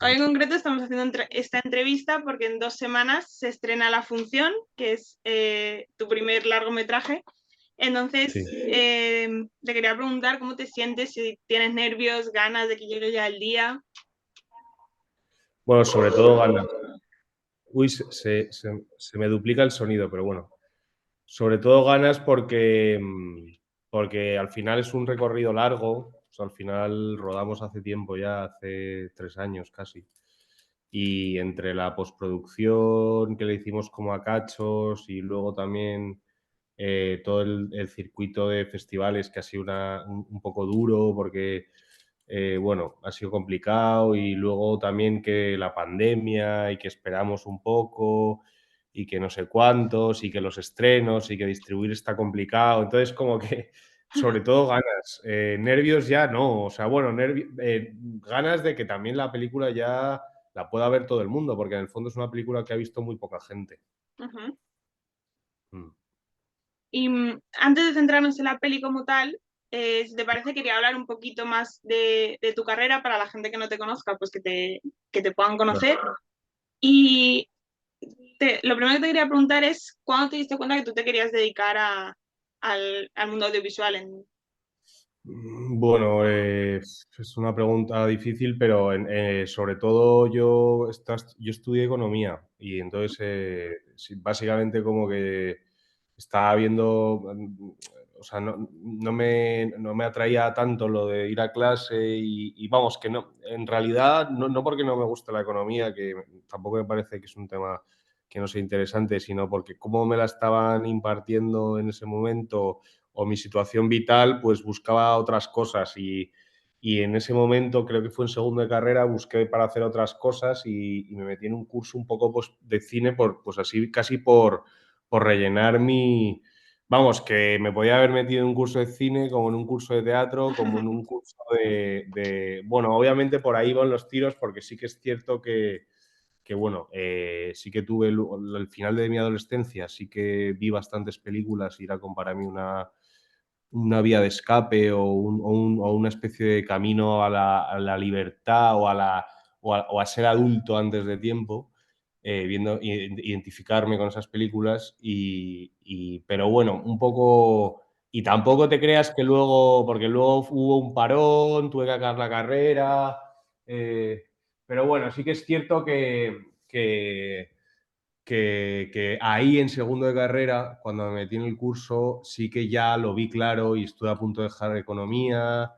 Hoy en concreto estamos haciendo esta entrevista porque en 2 semanas se estrena La Función, que es tu primer largometraje. Entonces, Sí. te quería preguntar cómo te sientes, si tienes nervios, ganas de que llegue ya el día. Bueno, sobre todo ganas. Uy, se me duplica el sonido, pero bueno. Sobre todo ganas porque al final es un recorrido largo. O sea, al final rodamos hace tiempo ya, hace 3 años casi. Y entre la postproducción que le hicimos como a cachos y luego también todo el circuito de festivales que ha sido un poco duro porque, bueno, ha sido complicado y luego también que la pandemia y que esperamos un poco y que no sé cuántos y que los estrenos y que distribuir está complicado. Entonces, como que sobre todo ganas, nervios ya no, o sea, bueno, ganas de que también la película ya la pueda ver todo el mundo, porque en el fondo es una película que ha visto muy poca gente. Ujú. Mm. Y antes de centrarnos en la peli como tal, si te parece, quería hablar un poquito más de tu carrera para la gente que no te conozca, pues que te puedan Claro. conocer. Y lo primero que te quería preguntar es, ¿cuándo te diste cuenta que tú te querías dedicar al mundo audiovisual? Bueno, es una pregunta difícil, pero sobre todo yo estudié economía y entonces sí, básicamente como que estaba viendo, o sea, no me atraía tanto lo de ir a clase y vamos, que no, en realidad no porque no me guste la economía, que tampoco me parece que es un tema que no sea interesante, sino porque cómo me la estaban impartiendo en ese momento o mi situación vital, pues buscaba otras cosas y en ese momento, creo que fue en segundo de carrera, busqué para hacer otras cosas y me metí en un curso un poco pues, de cine, pues así casi por rellenar mi... Vamos, que me podía haber metido en un curso de cine, como en un curso de teatro, como en un curso Bueno, obviamente por ahí van los tiros, porque sí que es cierto que bueno, sí que tuve el final de mi adolescencia, sí que vi bastantes películas y era como para mí una vía de escape o una especie de camino a la libertad o a ser adulto antes de tiempo, identificarme con esas películas pero bueno, un poco... Y tampoco te creas que luego, porque luego hubo un parón, tuve que acabar la carrera, pero bueno, sí que es cierto que ahí en segundo de carrera, cuando me metí en el curso, sí que ya lo vi claro y estuve a punto de dejar economía,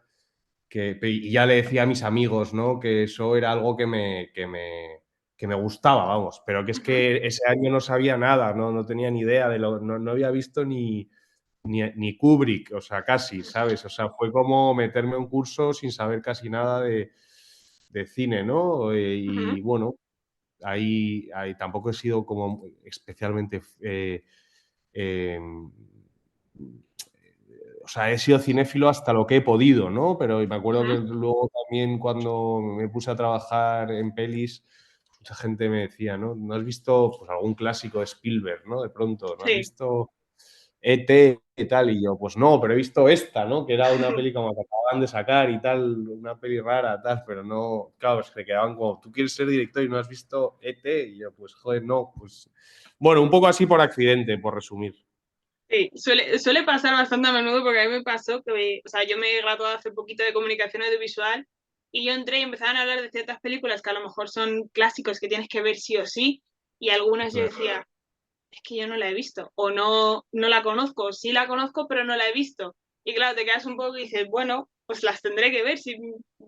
y ya le decía a mis amigos, ¿no? Que eso era algo que me gustaba, vamos, pero que es Ujú. que ese año no sabía nada, no tenía ni idea no había visto ni Kubrick, o sea, casi, ¿sabes? O sea, fue como meterme en un curso sin saber casi nada de cine, ¿no? Ujú. Y bueno, ahí tampoco he sido como especialmente... eh, o sea, he sido cinéfilo hasta lo que he podido, ¿no? Pero me acuerdo que Ujú. luego también cuando me puse a trabajar en pelis, mucha gente me decía, ¿no? ¿No has visto pues, algún clásico de Spielberg, ¿no? De pronto, ¿no has Sí. visto ET y tal? Y yo, pues no, pero he visto esta, ¿no? Que era una peli como que acababan de sacar y tal, una peli rara, tal, pero no, claro, se quedaban como, tú quieres ser director y no has visto ET, y yo, pues joder, no, pues... Bueno, un poco así por accidente, por resumir. Sí, suele pasar bastante a menudo porque a mí me pasó que, o sea, yo me he graduado hace poquito de comunicación audiovisual y yo entré y empezaban a hablar de ciertas películas que a lo mejor son clásicos que tienes que ver sí o sí y algunas yo Claro. decía, es que yo no la he visto o no la conozco, o sí la conozco pero no la he visto. Y claro, te quedas un poco y dices, bueno, pues las tendré que ver si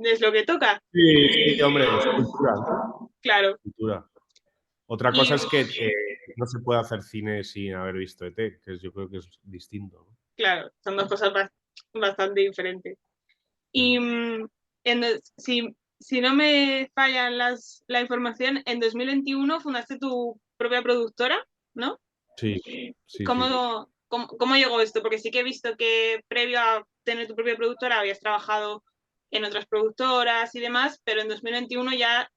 es lo que toca. Sí, sí, hombre, es cultura, ¿no? Claro. Cultura. Otra Y cosa es que no se puede hacer cine sin haber visto ET, yo creo que es distinto, claro, son dos cosas bastante diferentes. ¿no? Y si no me fallan la información, en 2021 fundaste tu propia productora, ¿no? Sí, sí, sí. ¿Cómo llegó esto? Porque sí que he visto que previo a tener tu propia productora habías trabajado en otras productoras y demás, pero en 2021 ya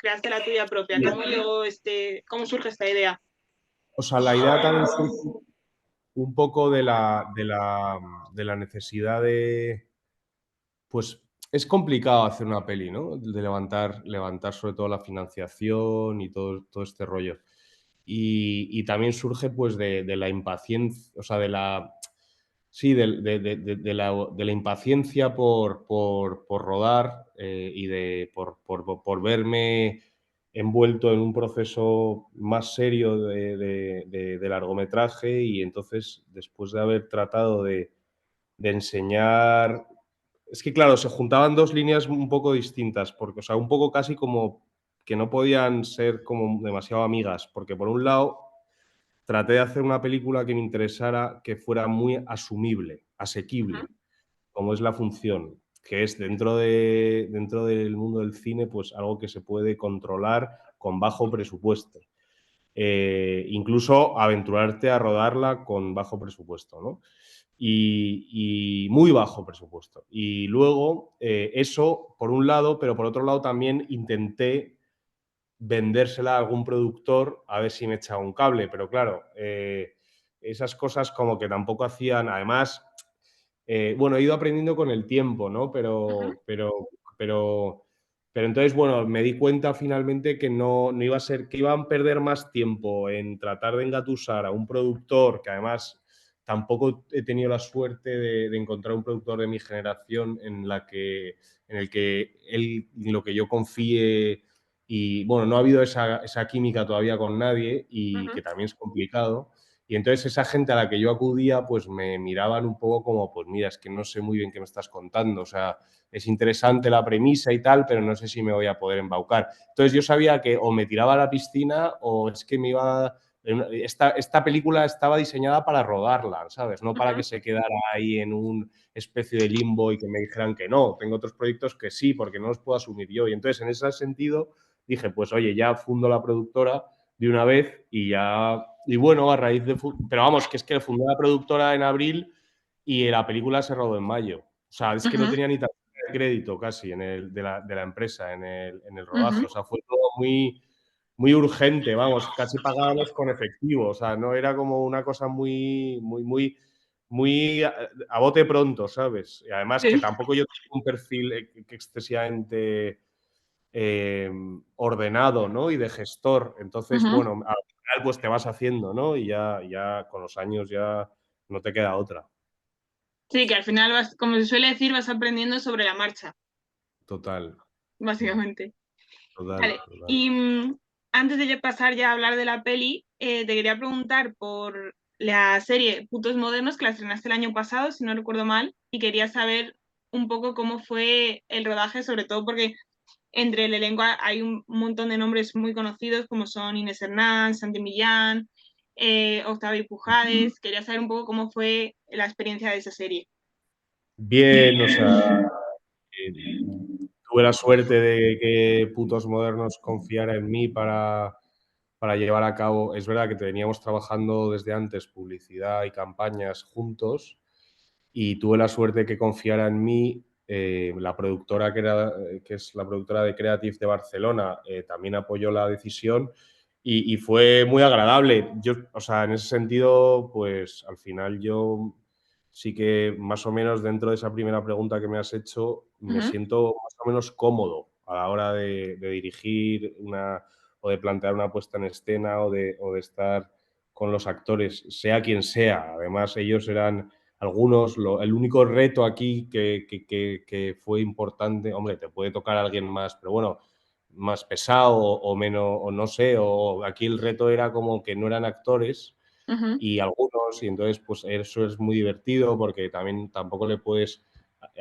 creaste la tuya propia. Sí. ¿Cómo surge esta idea? O sea, la idea también surge un poco de la necesidad de, pues, es complicado hacer una peli, ¿no? De levantar sobre todo la financiación y todo este rollo. Y también surge pues de la impaciencia, o sea, de la, sí, de la impaciencia por rodar y por verme envuelto en un proceso más serio de largometraje y entonces después de haber tratado de enseñar. Es que, claro, se juntaban dos líneas un poco distintas, porque, o sea, un poco casi como que no podían ser como demasiado amigas, porque por un lado traté de hacer una película que me interesara, que fuera muy asumible, asequible, como es la función, que es dentro del mundo del cine, pues algo que se puede controlar con bajo presupuesto. Incluso aventurarte a rodarla con bajo presupuesto, ¿no? Y muy bajo presupuesto. Y luego, eso por un lado, pero por otro lado también intenté vendérsela a algún productor a ver si me echaba un cable, pero claro, esas cosas como que tampoco hacían, además, bueno, he ido aprendiendo con el tiempo, ¿no? Ujú, Pero, pero entonces, bueno, me di cuenta finalmente que no iba a ser, que iban a perder más tiempo en tratar de engatusar a un productor, que además tampoco he tenido la suerte de encontrar un productor de mi generación en el que él, en lo que yo confíe y, bueno, no ha habido esa química todavía con nadie y ujú, que también es complicado. Y entonces esa gente a la que yo acudía, pues me miraban un poco como, pues mira, es que no sé muy bien qué me estás contando. O sea, es interesante la premisa y tal, pero no sé si me voy a poder embaucar. Entonces yo sabía que o me tiraba a la piscina o es que me iba. Esta película estaba diseñada para rodarla, ¿sabes? No para ujú. que se quedara ahí en una especie de limbo y que me dijeran que no. Tengo otros proyectos que sí, porque no los puedo asumir yo. Y entonces, en ese sentido, dije, pues oye, ya fundo la productora de una vez y ya. Y bueno, a raíz de. Pero vamos, que es que fundé la productora en abril y la película se rodó en mayo. O sea, es que no Ujú, tenía ni tarjeta de crédito casi de la empresa en el rodaje. ujú. O sea, fue todo muy, muy urgente, vamos, casi pagábamos con efectivo. O sea, no era como una cosa muy, muy, muy, muy a bote pronto, ¿sabes? Y además que Sí. tampoco yo tengo un perfil excesivamente ordenado, ¿no? Y de gestor. Entonces, Ujú. bueno, al final pues te vas haciendo, ¿no? Y ya con los años ya no te queda otra. Sí, que al final vas, como se suele decir, vas aprendiendo sobre la marcha, Total. Mm, básicamente. total, Vale, total. y antes de pasar ya a hablar de la peli, te quería preguntar por la serie Putos Modernos, que la estrenaste el año pasado, si no recuerdo mal, y quería saber un poco cómo fue el rodaje, sobre todo porque entre el elenco hay un montón de nombres muy conocidos, como son Inés Hernán, Santi Millán, Octavio Pujades. Quería saber un poco cómo fue la experiencia de esa serie. Bien, o sea, eh, tuve la suerte de que Putos Modernos confiara en mí para llevar a cabo. Es verdad que veníamos trabajando desde antes publicidad y campañas juntos y tuve la suerte que confiara en mí. La productora que es la productora de Creative de Barcelona también apoyó la decisión y fue muy agradable. Yo, o sea, en ese sentido, pues al final yo sí que más o menos dentro de esa primera pregunta que me has hecho, me Ujú, siento más o menos cómodo a la hora de dirigir o de plantear una puesta en escena o de estar con los actores, sea quien sea. Además, ellos eran algunos, el único reto aquí que fue importante, hombre, te puede tocar a alguien más, pero bueno, más pesado o menos, o no sé, o aquí el reto era como que no eran actores ujú, y algunos, y entonces pues eso es muy divertido porque también tampoco le puedes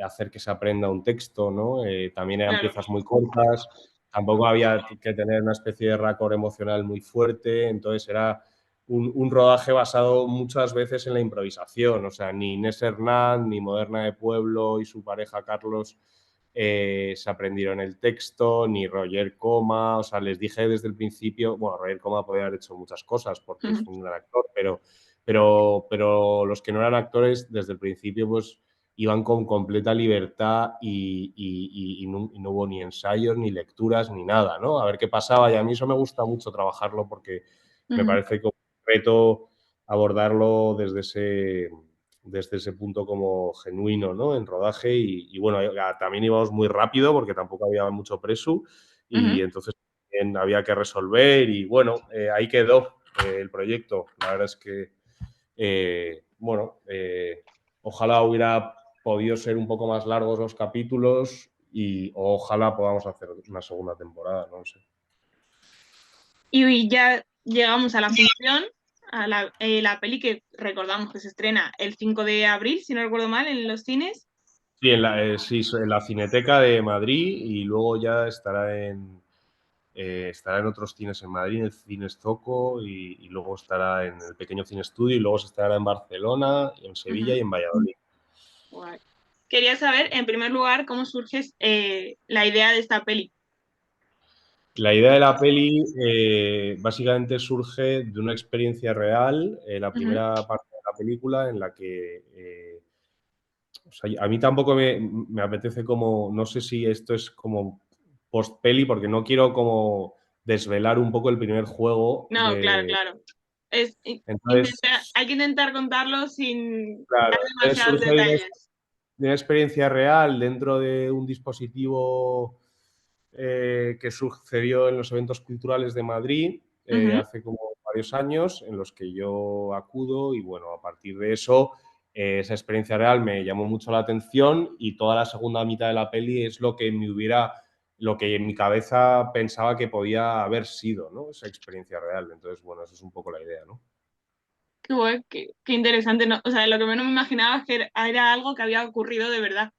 hacer que se aprenda un texto, ¿no? También eran claro. piezas muy cortas, tampoco había que tener una especie de racor emocional muy fuerte, entonces era un rodaje basado muchas veces en la improvisación, o sea, ni Inés Hernán, ni Moderna de Pueblo y su pareja Carlos se aprendieron el texto, ni Roger Coma, o sea, les dije desde el principio, bueno, Roger Coma podía haber hecho muchas cosas porque es Ujú, un gran actor, pero los que no eran actores desde el principio pues iban con completa libertad y no hubo ni ensayos, ni lecturas, ni nada, ¿no? A ver qué pasaba y a mí eso me gusta mucho trabajarlo porque me ujú. parece como un reto abordarlo desde ese punto como genuino, ¿no? En rodaje y bueno, también íbamos muy rápido porque tampoco había mucho presu y Ujú. entonces había que resolver y bueno, ahí quedó el proyecto. La verdad es que, bueno, ojalá hubiera podido ser un poco más largos los capítulos y ojalá podamos hacer una segunda temporada, no lo sé. Y ya llegamos a la función, a la peli que recordamos que se estrena el 5 de abril, si no recuerdo mal, en los cines. Sí, sí, en la Cineteca de Madrid y luego ya estará en otros cines en Madrid, en el Cine Zoco y luego estará en el pequeño Cine Estudio y luego se estará en Barcelona, en Sevilla Ujú. y en Valladolid. Guay. Quería saber, en primer lugar, cómo surge la idea de esta peli. La idea de la peli básicamente surge de una experiencia real, la Ujú. primera parte de la película en la que o sea, a mí tampoco me apetece como, no sé si esto es como post-peli, porque no quiero como desvelar un poco el primer juego No, claro, de... claro. Entonces, Hay que intentar contarlo sin claro, dar entonces demasiados surge detalles. de una experiencia real dentro de un dispositivo que sucedió en los eventos culturales de Madrid Ujú. hace como varios años, en los que yo acudo y bueno, a partir de eso, esa experiencia real me llamó mucho la atención y toda la segunda mitad de la peli es lo que en mi cabeza pensaba que podía haber sido, ¿no? Esa experiencia real. Entonces, bueno, esa es un poco la idea, ¿no? Qué guay, qué interesante. ¿No? O sea, lo que menos me imaginaba es que era algo que había ocurrido de verdad.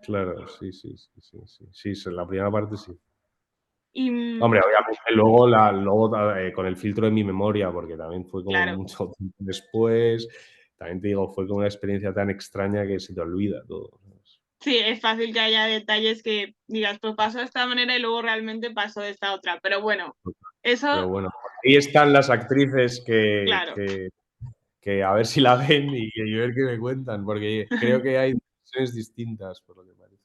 Claro, sí, sí, sí, sí, sí, sí, la primera parte sí. Y Hombre, obviamente luego con el filtro de mi memoria, porque también fue como claro, mucho tiempo después, también te digo, fue como una experiencia tan extraña que se te olvida todo, ¿sabes? sí, es fácil que haya detalles que digas, pues pasó de esta manera y luego realmente pasó de esta otra. Pero bueno, Pero eso, bueno, ahí están las actrices claro. que a ver si la ven y ver qué me cuentan, porque creo que hay versiones distintas, por lo que parece.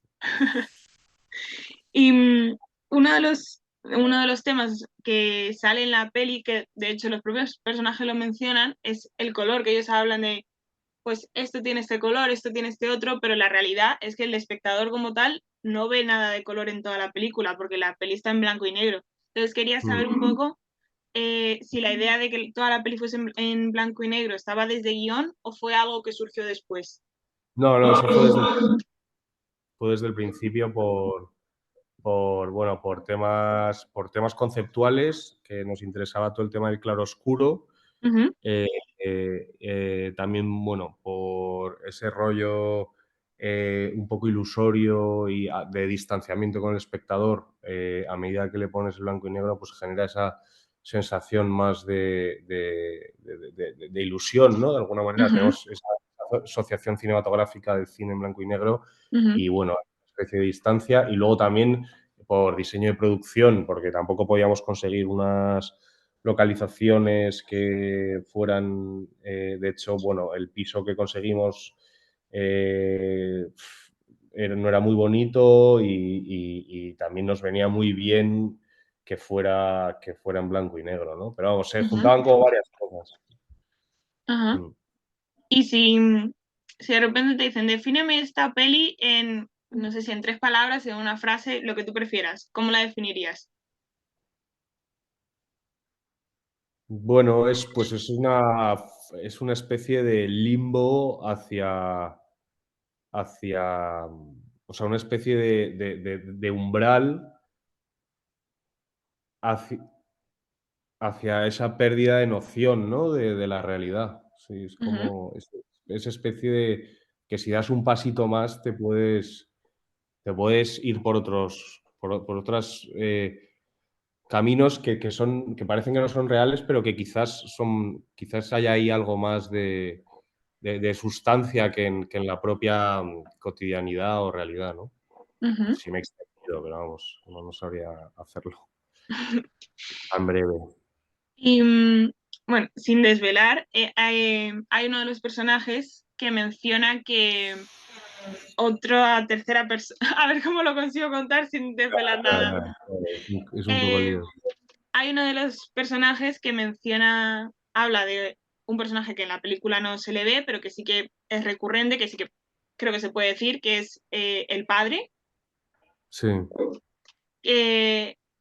Y uno de los temas que sale en la peli, que de hecho los propios personajes lo mencionan, es el color, que ellos hablan de, pues esto tiene este color, esto tiene este otro, pero la realidad es que el espectador como tal no ve nada de color en toda la película, porque la peli está en blanco y negro. Entonces quería Mm. saber un poco si la idea de que toda la peli fuese en blanco y negro estaba desde guión o fue algo que surgió después. No, no, eso fue desde el principio bueno, por temas conceptuales, que nos interesaba todo el tema del claroscuro. Ujú, Eh, también, bueno, por ese rollo un poco ilusorio y de distanciamiento con el espectador, a medida que le pones el blanco y negro, pues genera esa sensación más de ilusión, ¿no? De alguna manera ujú, tenemos esa asociación cinematográfica del cine en blanco y negro ujú, y, bueno, una especie de distancia. Y luego también por diseño de producción, porque tampoco podíamos conseguir unas localizaciones que fueran, de hecho, bueno, el piso que conseguimos no era muy bonito y también nos venía muy bien que fuera en blanco y negro, ¿no? Pero vamos, se ujú. juntaban como varias cosas. Ajá. Mm. Y si de repente te dicen, defíneme esta peli en, no sé si en tres palabras, en una frase, lo que tú prefieras, ¿cómo la definirías? Bueno, pues es una especie de limbo hacia, o sea, una especie de umbral hacia, hacia esa pérdida de noción, ¿no? De la realidad. Sí, es Ujú, como esa especie de que si das un pasito más te puedes ir por por otros caminos que parecen que no son reales, pero que quizás haya ahí algo más de sustancia que en la propia cotidianidad o realidad, ¿no? ujú. Sí me he extendido, pero vamos, no sabría hacerlo tan breve. Y bueno, sin desvelar, hay uno de los personajes que menciona que otra tercera persona, a ver cómo lo consigo contar sin desvelar nada. Es un poco Eh, lío. Hay uno de los personajes que menciona, habla de un personaje que en la película no se le ve, pero que sí que es recurrente, que sí que creo que se puede decir, que es el padre. Sí,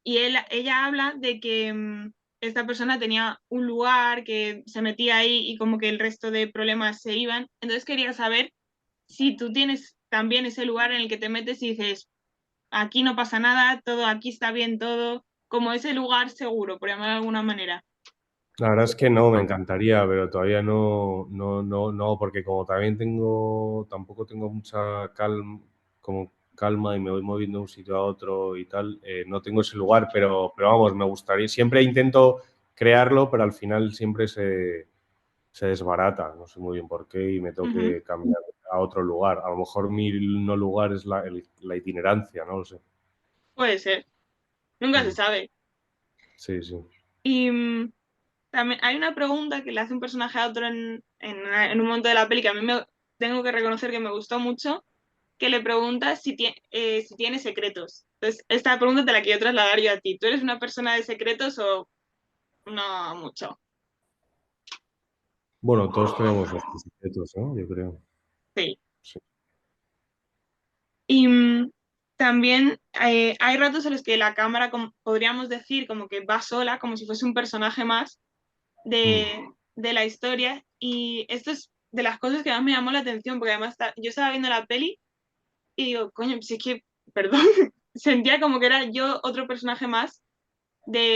Y ella habla de que esta persona tenía un lugar que se metía ahí y como que el resto de problemas se iban. Entonces quería saber si tú tienes también ese lugar en el que te metes y dices, aquí no pasa nada, todo, aquí está bien todo, como ese lugar seguro, por llamarlo de alguna manera. la verdad es que no, me encantaría, pero todavía no, porque como también tampoco tengo mucha calma y me voy moviendo de un sitio a otro y tal, no tengo ese lugar, pero vamos, me gustaría, siempre intento crearlo, pero al final siempre se desbarata, no sé muy bien por qué y me tengo Ujú. que cambiar a otro lugar. A lo mejor mi no lugar es la itinerancia, no lo sé. Puede ser, nunca se Mm, sabe. sí, sí. Y también hay una pregunta que le hace un personaje a otro en un momento de la peli que a mí me tengo que reconocer que me gustó mucho, que le pregunta si tiene secretos. Entonces, esta pregunta te la quiero trasladar yo a ti. ¿Tú eres una persona de secretos o no mucho? Bueno, todos tenemos nuestros secretos, ¿no? Yo creo. Sí. Sí. Y también hay ratos en los que la cámara, podríamos decir, como que va sola, como si fuese un personaje más Mm, de la historia. Y esto es de las cosas que más me llamó la atención, porque además yo estaba viendo la peli y digo, coño, pues es que, perdón, sentía como que era yo otro personaje más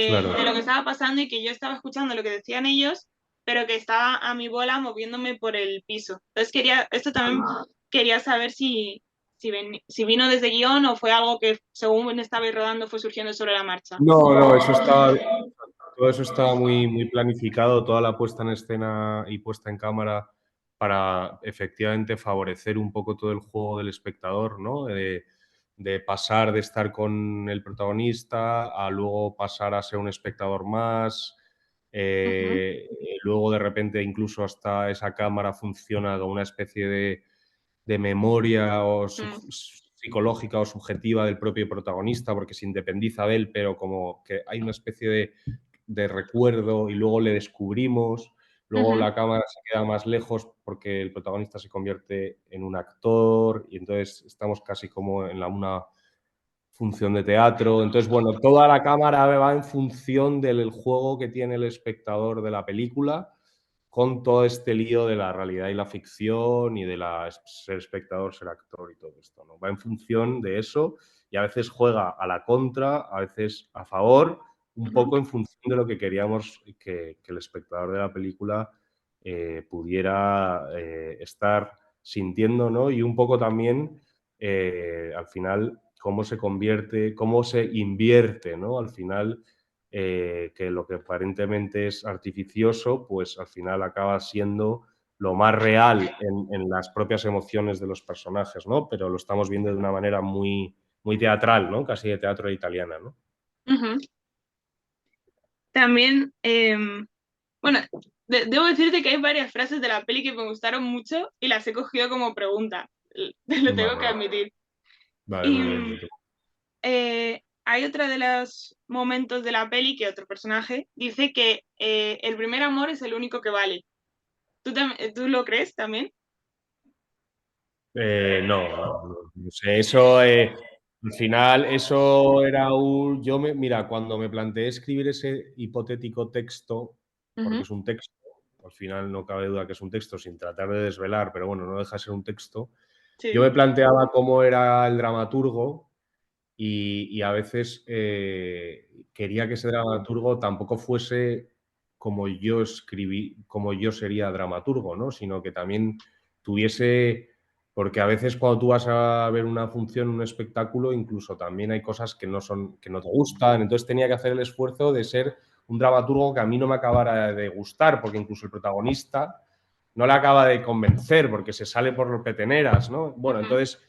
claro. de lo que estaba pasando y que yo estaba escuchando lo que decían ellos, pero que estaba a mi bola moviéndome por el piso. Entonces esto también quería saber si vino desde guión o fue algo que según estabais rodando fue surgiendo sobre la marcha. No, todo eso estaba muy planificado, toda la puesta en escena y puesta en cámara para efectivamente favorecer un poco todo el juego del espectador, ¿no? De pasar de estar con el protagonista a luego pasar a ser un espectador más. Ujú, Luego de repente incluso hasta esa cámara funciona como una especie de memoria mm, psicológica o subjetiva del propio protagonista, porque se independiza de él, pero como que hay una especie de recuerdo y luego le descubrimos, luego ujú, la cámara se queda más lejos porque el protagonista se convierte en un actor y entonces estamos casi como en una función de teatro. Entonces, bueno, toda la cámara va en función del juego que tiene el espectador de la película con todo este lío de la realidad y la ficción y de ser espectador, ser actor y todo esto, ¿no? Va en función de eso y a veces juega a la contra, a veces a favor, un ujú, poco en función de lo que queríamos que el espectador de la película pudiera estar sintiendo, ¿no? Y un poco también, al final, cómo se invierte, ¿no? Al final, que lo que aparentemente es artificioso, pues al final acaba siendo lo más real en las propias emociones de los personajes, ¿no? Pero lo estamos viendo de una manera muy teatral, ¿no? Casi de teatro italiana, ¿no? ujú. También, bueno, debo decirte que hay varias frases de la peli que me gustaron mucho y las he cogido como pregunta, te lo tengo que Vale, admitir. vale, Y muy bien. hay otra de los momentos de la peli que otro personaje dice que el primer amor es el único que vale. ¿Tú lo crees también? No sé, eso, al final, eso era mira, cuando me planteé escribir ese hipotético texto, porque Ujú, es un texto, al final no cabe duda que es un texto sin tratar de desvelar, pero bueno, no deja de ser un texto, yo sí. me planteaba cómo era el dramaturgo y a veces quería que ese dramaturgo tampoco fuese como yo escribí, como yo sería dramaturgo, ¿no? Sino que también tuviese, porque a veces cuando tú vas a ver una función, un espectáculo, incluso también hay cosas que no te gustan, entonces tenía que hacer el esfuerzo de ser un dramaturgo que a mí no me acabara de gustar, porque incluso el protagonista no le acaba de convencer porque se sale por los peteneras, ¿no? Bueno, Ujú, entonces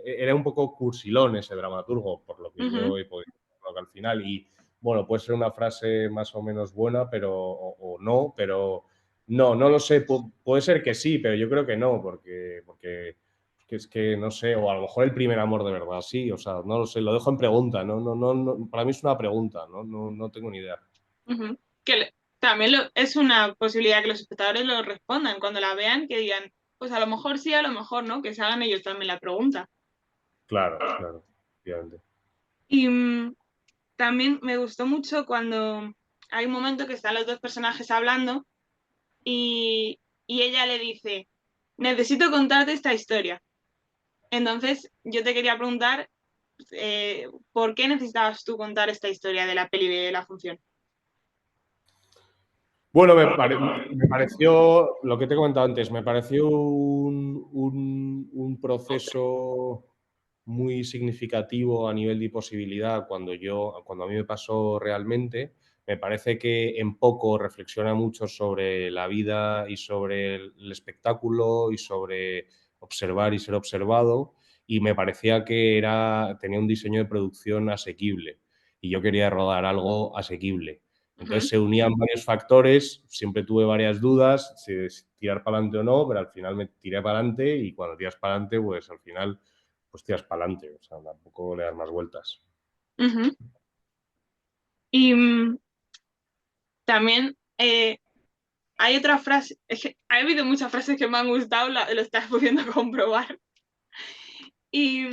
era un poco cursilón ese dramaturgo, por lo que ujú, yo he podido ver al final. Y bueno, puede ser una frase más o menos buena, o no, pero no lo sé. Puede ser que sí, pero yo creo que no, porque es que no sé, o a lo mejor el primer amor de verdad, sí, o sea, no lo sé, lo dejo en pregunta, para mí es una pregunta, no tengo ni idea. ujú. Que También es una posibilidad que los espectadores lo respondan cuando la vean, que digan, pues a lo mejor sí, a lo mejor no, que se hagan ellos también la pregunta. Claro, claro, efectivamente. Y también me gustó mucho cuando hay un momento que están los dos personajes hablando y ella le dice, necesito contarte esta historia. Entonces, yo te quería preguntar, ¿por qué necesitabas tú contar esta historia de la peli de la función? Bueno, me pareció, lo que te he comentado antes, me pareció un proceso muy significativo a nivel de posibilidad cuando a mí me pasó realmente. Me parece que en poco reflexiona mucho sobre la vida y sobre el espectáculo y sobre observar y ser observado, y me parecía que tenía un diseño de producción asequible y yo quería rodar algo asequible. Entonces se unían varios factores, siempre tuve varias dudas, si tirar para adelante o no, pero al final me tiré para adelante y cuando tiras para adelante, pues al final pues tiras para adelante, o sea, tampoco le das más vueltas. Ujú. Y también hay otra frase, es que ha habido muchas frases que me han gustado, lo estás pudiendo comprobar. Y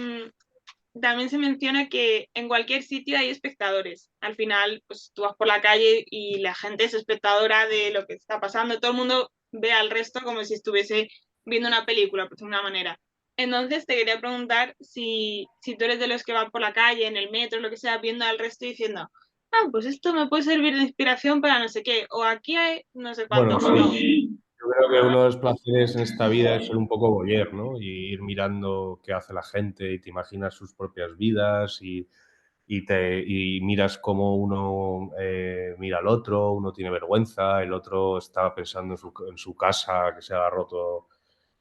también se menciona que en cualquier sitio hay espectadores. Al final, pues tú vas por la calle y la gente es espectadora de lo que está pasando. Todo el mundo ve al resto como si estuviese viendo una película, pues de una manera. Entonces te quería preguntar si tú eres de los que van por la calle, en el metro, lo que sea, viendo al resto y diciendo, ah, pues esto me puede servir de inspiración para no sé qué, o aquí hay no sé Bueno, cuánto. sí, yo creo que uno de los placeres en esta vida es ser un poco voyeur, ¿no? Y ir mirando qué hace la gente y te imaginas sus propias vidas y miras cómo uno mira al otro, uno tiene vergüenza, el otro está pensando en su casa, que se ha roto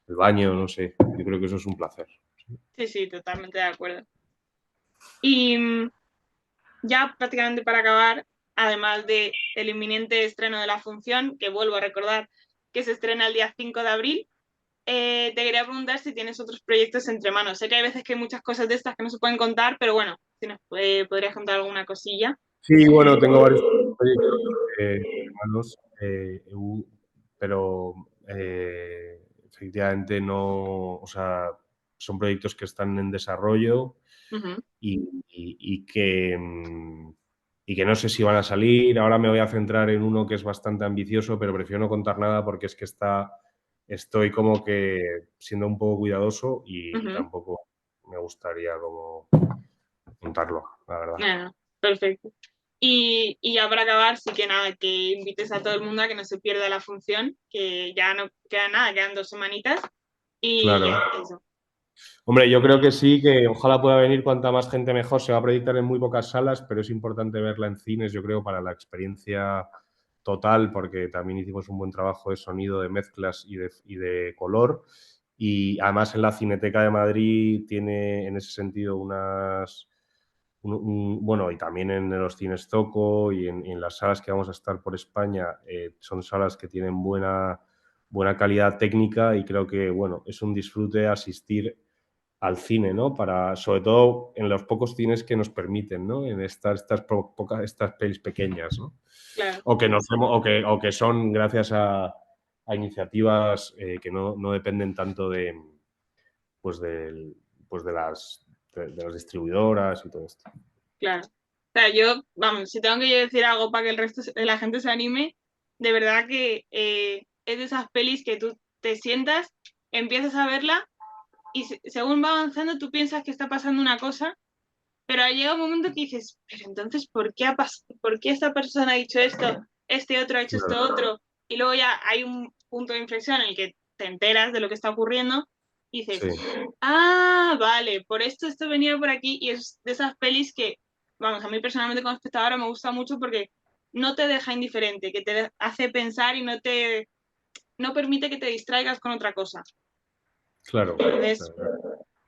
el baño, no sé. Yo creo que eso es un placer. Sí, sí, totalmente de acuerdo. Y ya prácticamente para acabar, además de el inminente estreno de la función, que vuelvo a recordar que se estrena el día 5 de abril, te quería preguntar si tienes otros proyectos entre manos. Sé que hay veces que hay muchas cosas de estas que no se pueden contar, pero bueno, si nos podrías contar alguna cosilla. Sí, bueno, tengo varios proyectos hermanos, pero efectivamente no, o sea, son proyectos que están en desarrollo Ujú, y y que no sé si van a salir. Ahora me voy a centrar en uno que es bastante ambicioso, pero prefiero no contar nada porque es que estoy como que siendo un poco cuidadoso y ujú. tampoco me gustaría como contarlo, la verdad. Bueno, perfecto. Y ya para acabar, sí que nada, que invites a todo el mundo a que no se pierda la función, que ya no queda nada, quedan 2 semanitas. Y Claro. ya, eso. Hombre, yo creo que sí, que ojalá pueda venir cuanta más gente mejor. Se va a proyectar en muy pocas salas, pero es importante verla en cines, yo creo, para la experiencia total, porque también hicimos un buen trabajo de sonido, de mezclas y de color. Y además en la Cineteca de Madrid tiene en ese sentido bueno, y también en los cines Zoco y en las salas que vamos a estar por España, son salas que tienen buena calidad técnica y creo que, bueno, es un disfrute asistir al cine, ¿no? Sobre todo en los pocos cines que nos permiten, ¿no? En estas pelis pequeñas, ¿no? Claro, O que son gracias a iniciativas que no dependen tanto pues del, pues de las distribuidoras y todo esto. claro. O sea, yo, vamos, si tengo que yo decir algo para que el resto de la gente se anime, de verdad que es de esas pelis que tú te sientas, empiezas a verla y según va avanzando tú piensas que está pasando una cosa, pero llega un momento que dices, pero entonces, ¿por qué esta persona ha dicho esto? Este otro ha hecho esto Claro, otro. Y luego ya hay un punto de inflexión en el que te enteras de lo que está ocurriendo y dices, sí, ah, vale, por esto venía por aquí. Y es de esas pelis que, vamos, a mí personalmente como espectadora me gusta mucho porque no te deja indiferente, que te hace pensar y no permite que te distraigas con otra cosa. claro. Entonces,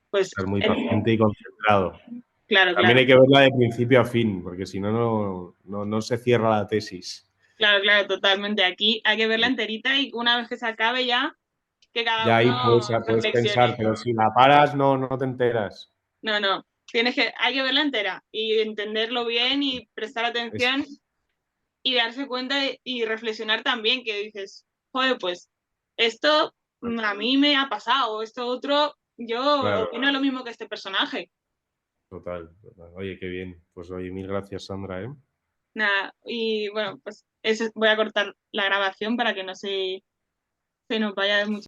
pues, Estar muy paciente y concentrado. claro, También claro. hay que verla de principio a fin, porque si no, no se cierra la tesis. Claro, claro, totalmente. Aquí hay que verla enterita y una vez que se acabe ya, que cada Ya ahí uno puedes pensar, reflexione. pero si la paras, no te enteras. No, no, hay que verla entera y entenderlo bien y prestar Es, atención. y darse cuenta y reflexionar también, que dices, joder, pues esto a mí me ha pasado, esto otro, yo Claro, opino lo mismo que este personaje. total, total. Oye, qué bien. Pues oye, mil gracias, Sandra, ¿eh? Nada, y bueno, pues voy a cortar la grabación para que no se nos vaya mucho.